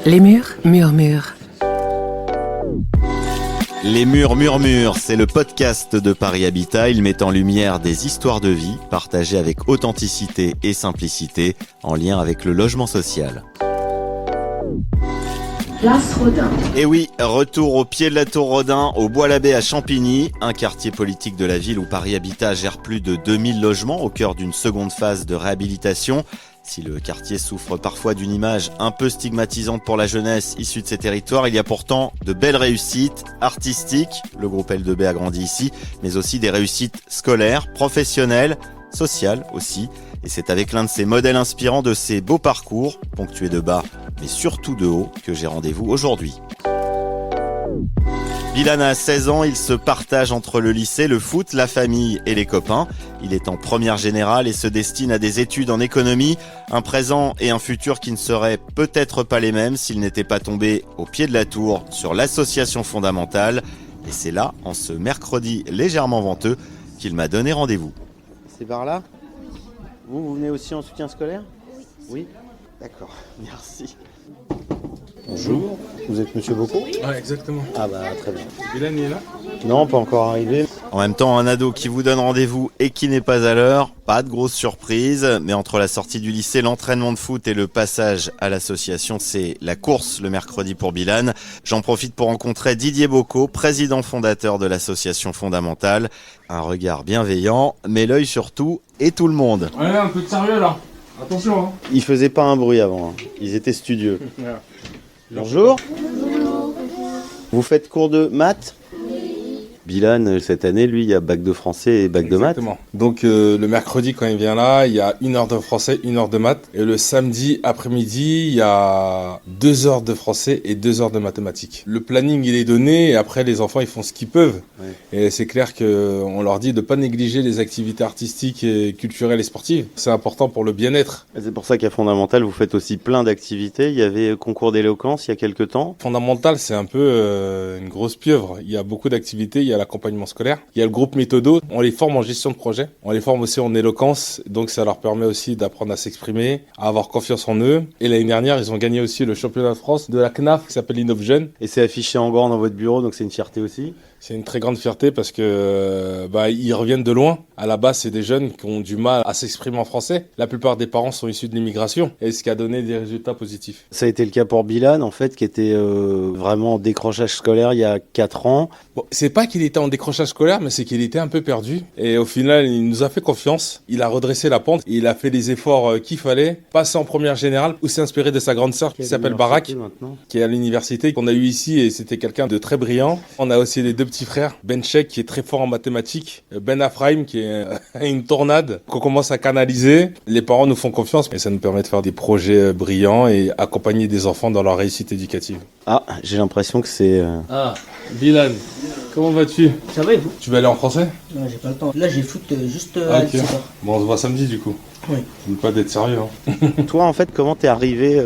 Les murs murmurent. Les murs murmurent, c'est le podcast de Paris Habitat. Il met en lumière des histoires de vie partagées avec authenticité et simplicité en lien avec le logement social. Place Rodin. Et oui, retour au pied de la Tour Rodin, au Bois-l'Abbé à Champigny, un quartier politique de la ville où Paris Habitat gère plus de 2000 logements au cœur d'une seconde phase de réhabilitation. Si le quartier souffre parfois d'une image un peu stigmatisante pour la jeunesse issue de ces territoires, il y a pourtant de belles réussites artistiques. Le groupe L2B a grandi ici, mais aussi des réussites scolaires, professionnelles, sociales aussi. Et c'est avec l'un de ces modèles inspirants de ces beaux parcours, ponctués de bas, mais surtout de haut, que j'ai rendez-vous aujourd'hui. Bilal a 16 ans, il se partage entre le lycée, le foot, la famille et les copains. Il est en première générale et se destine à des études en économie, un présent et un futur qui ne seraient peut-être pas les mêmes s'il n'était pas tombé au pied de la tour sur l'association fondamentale. Et c'est là, en ce mercredi légèrement venteux, qu'il m'a donné rendez-vous. C'est par là ? Vous venez aussi en soutien scolaire ? Oui. D'accord, merci. Bonjour, vous êtes Monsieur Bocco ? Ouais, exactement. Ah bah très bien. Bilal, il est là ? Non, pas encore arrivé. En même temps, un ado qui vous donne rendez-vous et qui n'est pas à l'heure, pas de grosse surprise. Mais entre la sortie du lycée, l'entraînement de foot et le passage à l'association, c'est la course le mercredi pour Bilal. J'en profite pour rencontrer Didier Bocco, président fondateur de l'association fondamentale. Un regard bienveillant, mais l'œil sur tout et tout le monde. Ouais, un peu de sérieux là. Attention, hein. Ils faisaient pas un bruit avant, ils étaient studieux. Voilà. Bonjour. Vous faites cours de maths ? Bilal, cette année, lui, il y a bac de français et bac de maths. Exactement. Donc le mercredi, quand il vient là, il y a 1 heure de français, 1 heure de maths. Et le samedi après-midi, il y a 2 heures de français et 2 heures de mathématiques. Le planning, il est donné et après, les enfants, ils font ce qu'ils peuvent. Ouais. Et c'est clair qu'on leur dit de ne pas négliger les activités artistiques, et culturelles et sportives. C'est important pour le bien-être. Et c'est pour ça qu'à Fondamental, vous faites aussi plein d'activités. Il y avait concours d'éloquence il y a quelques temps. Fondamental, c'est un peu une grosse pieuvre. Il y a beaucoup d'activités. Il y a l'accompagnement scolaire. Il y a le groupe Méthodo. On les forme en gestion de projet. On les forme aussi en éloquence. Donc, ça leur permet aussi d'apprendre à s'exprimer, à avoir confiance en eux. Et l'année dernière, ils ont gagné aussi le championnat de France de la CNAF qui s'appelle Innov Jeune. Et c'est affiché en grand dans votre bureau, donc c'est une fierté aussi. C'est une très grande fierté parce que ils reviennent de loin. À la base, c'est des jeunes qui ont du mal à s'exprimer en français. La plupart des parents sont issus de l'immigration et ce qui a donné des résultats positifs. Ça a été le cas pour Bilal, en fait, qui était vraiment en décrochage scolaire il y a 4 ans. Bon, c'est pas qu'il était en décrochage scolaire, mais c'est qu'il était un peu perdu. Et au final, il nous a fait confiance. Il a redressé la pente. Il a fait les efforts qu'il fallait. Passer en première générale où s'est inspiré de sa grande sœur qui s'appelle Barak, qui est à l'université, qu'on a eu ici et c'était quelqu'un de très brillant. On a aussi les deux petits frères, Ben Cheikh qui est très fort en mathématiques, Ben Afraim qui est une tornade qu'on commence à canaliser. Les parents nous font confiance et ça nous permet de faire des projets brillants et accompagner des enfants dans leur réussite éducative. Ah, j'ai l'impression que c'est... Ah, Bilal, comment vas-tu ? Ça va et vous ? Tu vas aller en français ? Non, j'ai pas le temps. Là, j'ai foot juste à à 17h. Bon, on se voit samedi du coup. Oui. N'oublie pas d'être sérieux. Hein. Toi, en fait, comment t'es arrivé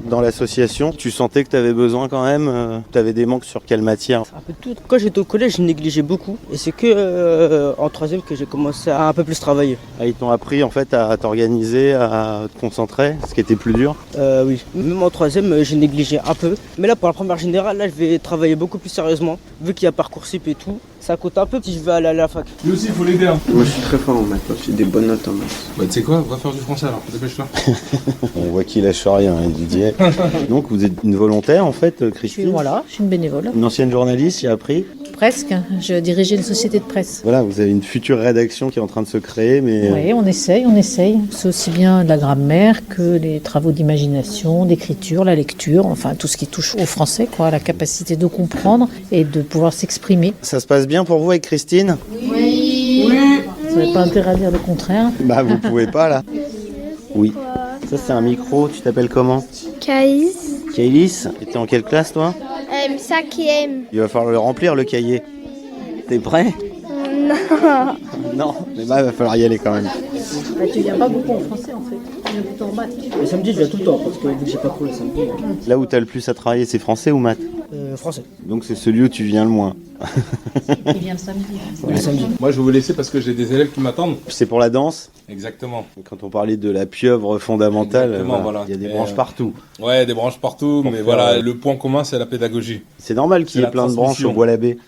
dans l'association ? Tu sentais que t'avais besoin quand même t'avais des manques sur quelle matière ? Un peu de tout. Quand j'étais au collège, je négligeais beaucoup. Et c'est que en troisième que j'ai commencé à un peu plus travailler. Ah, ils t'ont appris en fait à t'organiser, à te concentrer, ce qui était plus dur ? Oui. Même en troisième, j'ai négligé un peu. Mais là, pour la première générale, là, je vais travailler beaucoup plus sérieusement. Vu qu'il y a Parcoursup et tout, ça coûte un peu si je vais aller à la fac. Lui aussi, il faut l'aider. Hein. Moi, je suis très fort en maths. J'ai des bonnes notes en maths. Bah, tu sais quoi, va faire du français alors, dépêche-toi. On voit qu'il lâche rien, hein, Didier. Donc, vous êtes une volontaire en fait, Christine ? Je suis une bénévole. Une ancienne journaliste, j'ai appris ? Presque, je dirigeais une société de presse. Voilà, vous avez une future rédaction qui est en train de se créer, mais... Oui, on essaye. C'est aussi bien de la grammaire que les travaux d'imagination, d'écriture, la lecture, enfin tout ce qui touche au français, quoi, la capacité de comprendre et de pouvoir s'exprimer. Ça se passe bien pour vous avec Christine ? Oui. Vous n'avez pas intérêt à dire le contraire. Bah, vous pouvez pas, là. Oui. Ça, c'est un micro. Tu t'appelles comment ? Caïs. Kailis. Et t'es en quelle classe, toi ? 5e. Il va falloir le remplir, le cahier. T'es prêt ? Non. Non, mais bah, il va falloir y aller quand même. Bah, tu viens pas beaucoup en français, en fait. Tu viens plutôt en maths. Le samedi, je viens tout le temps parce que vu que j'ai pas cours le samedi. Là où t'as le plus à travailler, c'est français ou maths ? Français. Donc c'est celui où tu viens le moins. Il vient le samedi. Le samedi. Moi, je vais vous laisser parce que j'ai des élèves qui m'attendent. C'est pour la danse. Exactement. Quand on parlait de la pieuvre fondamentale, Exactement, voilà. il y a des Et, branches partout. Ouais, des branches partout, Pour mais faire, voilà, le point commun, c'est la pédagogie. C'est normal qu'il y C'est ait la plein de branches transmission. au Bois-l'Abbé.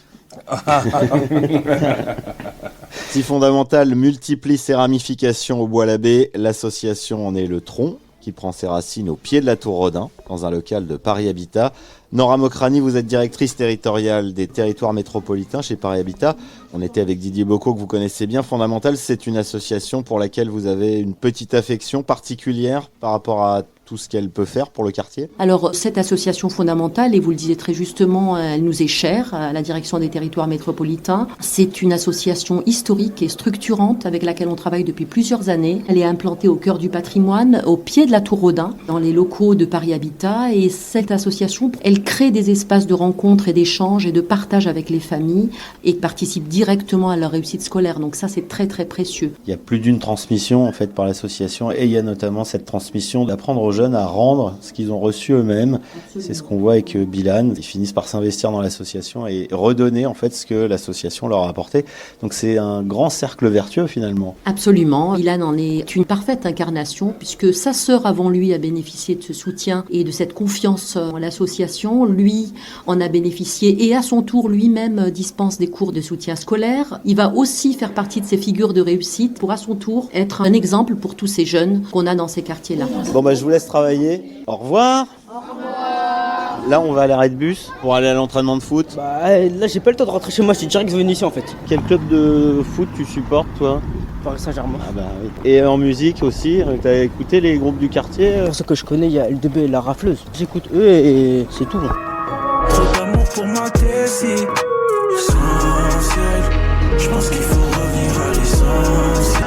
Si fondamental multiplie ses ramifications au Bois-l'Abbé, l'association en est le tronc qui prend ses racines au pied de la Tour Rodin, dans un local de Paris Habitat. Nora Mokrani, vous êtes directrice territoriale des territoires métropolitains chez Paris Habitat. On était avec Didier Bocco, que vous connaissez bien. Fondamental, c'est une association pour laquelle vous avez une petite affection particulière par rapport à tout ce qu'elle peut faire pour le quartier. Alors, cette association fondamentale, et vous le disiez très justement, elle nous est chère à la direction des territoires métropolitains. C'est une association historique et structurante avec laquelle on travaille depuis plusieurs années. Elle est implantée au cœur du patrimoine, au pied de la Tour Rodin, dans les locaux de Paris Habitat. Et cette association, elle crée des espaces de rencontre et d'échange et de partage avec les familles et participe directement à leur réussite scolaire. Donc ça, c'est très très précieux. Il y a plus d'une transmission en fait par l'association et il y a notamment cette transmission d'apprendre aux jeunes à rendre ce qu'ils ont reçu eux-mêmes. C'est ce qu'on voit avec Bilal. Ils finissent par s'investir dans l'association et redonner en fait ce que l'association leur a apporté. Donc c'est un grand cercle vertueux finalement. Absolument. Ilan en est une parfaite incarnation puisque sa sœur avant lui a bénéficié de ce soutien et de cette confiance en l'association. Lui en a bénéficié et à son tour lui-même dispense des cours de soutien scolaire. Il va aussi faire partie de ces figures de réussite pour à son tour être un exemple pour tous ces jeunes qu'on a dans ces quartiers-là. Bon je vous laisse travailler. Au revoir. Au revoir. Là on va à l'arrêt de bus pour aller à l'entraînement de foot. Là j'ai pas le temps de rentrer chez moi, je suis direct venu ici en fait. Quel club de foot tu supportes toi? Paris Saint-Germain. Ah bah oui. Et en musique aussi, t'as écouté les groupes du quartier? Pour ceux que je connais, il y a L2B et La Rafleuse. J'écoute eux et c'est tout. Trop d'amour pour ma Tessie. Essentiel. Je pense qu'il faut revenir à l'essentiel.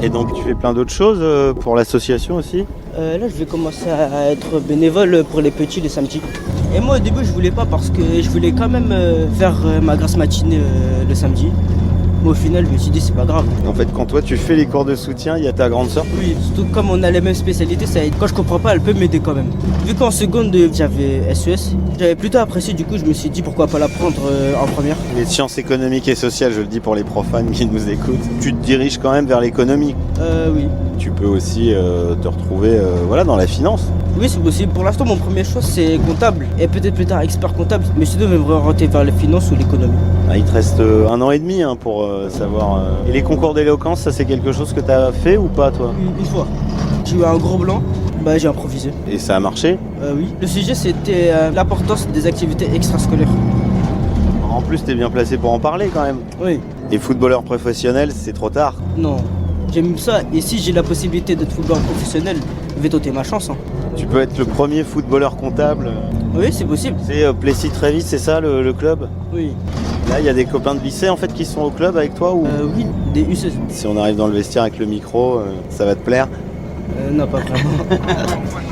Et donc tu fais plein d'autres choses pour l'association aussi? Là je vais commencer à être bénévole pour les petits les samedis. Et moi au début je voulais pas parce que je voulais quand même faire ma grasse matinée le samedi. Mais au final je me suis dit c'est pas grave. En fait quand toi tu fais les cours de soutien, il y a ta grande sœur? Oui, surtout comme on a les mêmes spécialités, ça aide. Quand je comprends pas elle peut m'aider quand même. Vu qu'en seconde j'avais SES, j'avais plutôt apprécié, du coup je me suis dit pourquoi pas la prendre en première. Les sciences économiques et sociales, je le dis pour les profanes qui nous écoutent, tu te diriges quand même vers l'économie. Oui. Tu peux aussi te retrouver dans la finance. Oui c'est possible. Pour l'instant mon premier choix c'est comptable et peut-être plus tard expert comptable. Mais sinon je vais me orienter vers les finances ou l'économie. Ah, il te reste 1 an et demi pour savoir. Et les concours d'éloquence, ça c'est quelque chose que tu as fait ou pas toi? Une fois. J'ai eu un gros blanc, j'ai improvisé. Et ça a marché? Oui. Le sujet c'était l'importance des activités extrascolaires. En plus t'es bien placé pour en parler quand même. Oui. Et footballeur professionnel, c'est trop tard. Non. J'aime ça et si j'ai la possibilité d'être footballeur professionnel, je vais tenter ma chance. Tu peux être le premier footballeur comptable. Oui c'est possible. C'est Plessis-Trévis, c'est ça le club? Oui. Là il y a des copains de lycée en fait qui sont au club avec toi ou... Oui, des U16. Si on arrive dans le vestiaire avec le micro, ça va te plaire? Non pas vraiment.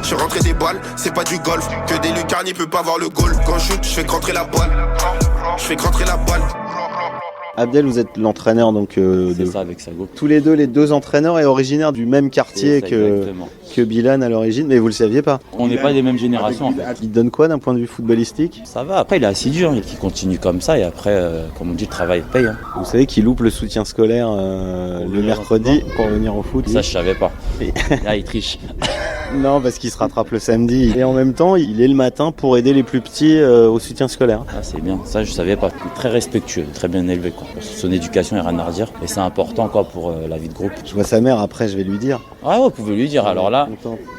Je suis rentré des balles, c'est pas du golf. Que des lucarnes, peut pas voir le goal. Quand je shoot, je fais rentrer la balle. Je fais rentrer la balle. Abdel, vous êtes l'entraîneur donc c'est ça avec Sago. Tous les deux, les deux entraîneurs est originaire du même quartier Ça, que Bilal à l'origine, mais vous le saviez pas? On n'est pas des mêmes générations en fait. Il te donne quoi d'un point de vue footballistique? Ça va, après il est assidu, il continue comme ça et après, comme on dit, le travail paye. Vous savez qu'il loupe le soutien scolaire le mercredi pour venir au foot? Ça je savais pas. Là il triche. Non, parce qu'il se rattrape le samedi. Et en même temps, il est le matin pour aider les plus petits au soutien scolaire. Ah, c'est bien, ça je savais pas. Il est très respectueux, très bien élevé. Quoi. Pour son éducation, il n'y a rien à redire. Et c'est important quoi, pour la vie de groupe. Je vois sa mère après, je vais lui dire. Ah ouais, vous pouvez lui dire. Alors là,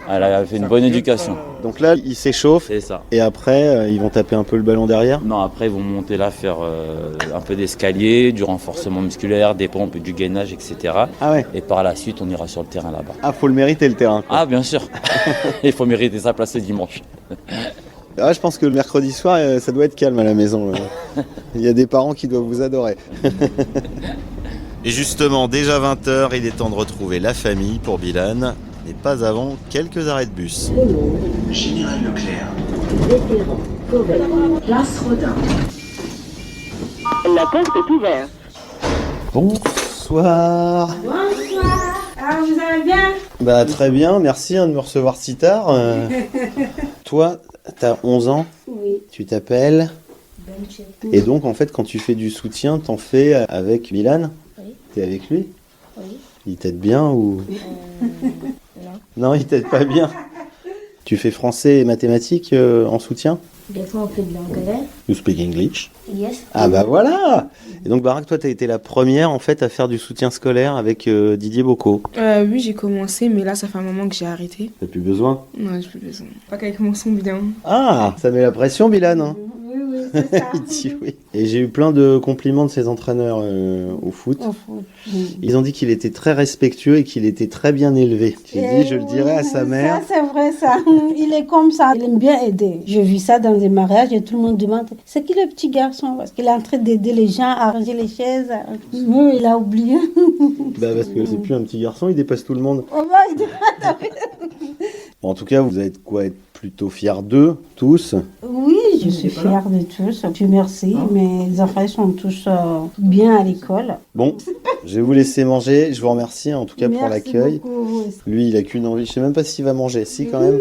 elle a fait une bonne éducation. Donc là, il s'échauffe. C'est ça. Et après, ils vont taper un peu le ballon derrière? Non, après, ils vont monter là, faire un peu d'escalier, du renforcement musculaire, des pompes, du gainage, etc. Ah ouais. Et par la suite, on ira sur le terrain là-bas. Ah, faut le mériter le terrain. Quoi. Ah, bien sûr. Il faut mériter sa place le dimanche. Ah, je pense que le mercredi soir, ça doit être calme à la maison. Il y a des parents qui doivent vous adorer. Et justement, déjà 20h, il est temps de retrouver la famille pour Bilal, mais pas avant quelques arrêts de bus. Général Leclerc. Vétéran, Covey, Place Rodin. La porte est ouverte. Bonsoir. Bonsoir. Alors vous allez bien? Bah très bien, merci de me recevoir si tard. Toi, t'as 11 ans. Oui. Tu t'appelles Et donc en fait quand tu fais du soutien, t'en fais avec Milan? Oui. T'es avec lui? Oui. Il t'aide bien ou... Non. Non, il t'aide pas bien. Tu fais français et mathématiques en soutien? Des fois, on fait de l'anglais. You speak English? Yes. Ah bah voilà. Et donc Barak, toi t'as été la première en fait à faire du soutien scolaire avec Didier Bocco. Oui, j'ai commencé, mais là ça fait un moment que j'ai arrêté. T'as plus besoin? Non, j'ai plus besoin. Pas qu'avec mon son bien. Ah, ça met la pression Bilal, hein? Oui, c'est ça. Il dit oui. Et j'ai eu plein de compliments de ses entraîneurs au foot. Ils ont dit qu'il était très respectueux et qu'il était très bien élevé. J'ai dit, je le dirai à sa mère. Ça, c'est vrai, ça. Il est comme ça. Il aime bien aider. J'ai vu ça dans des mariages et tout le monde demande c'est qui le petit garçon? Parce qu'il est en train d'aider les gens à ranger les chaises. Mais il a oublié. Bah parce que c'est plus un petit garçon, il dépasse tout le monde. Oh bah, Bon, en tout cas, vous allez quoi être plutôt fiers d'eux, tous? Oui, je suis fière de tous. Dieu merci. Mes enfants sont tous bien à l'école. Bon, je vais vous laisser manger. Je vous remercie en tout cas pour l'accueil. Lui, il a qu'une envie. Je sais même pas s'il va manger. Si, quand même.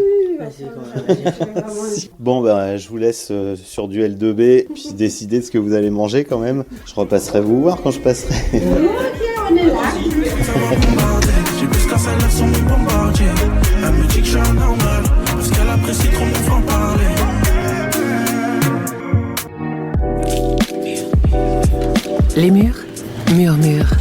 Bon, bah, je vous laisse sur du L2B, puis décider de ce que vous allez manger quand même. Je repasserai vous voir quand je passerai. Ok, on est là. J'ai plus qu'à celle-là sur mon bombardier. Elle me dit que je suis anormal, parce qu'elle apprécie trop mon franc-parler. Les murs murmurent.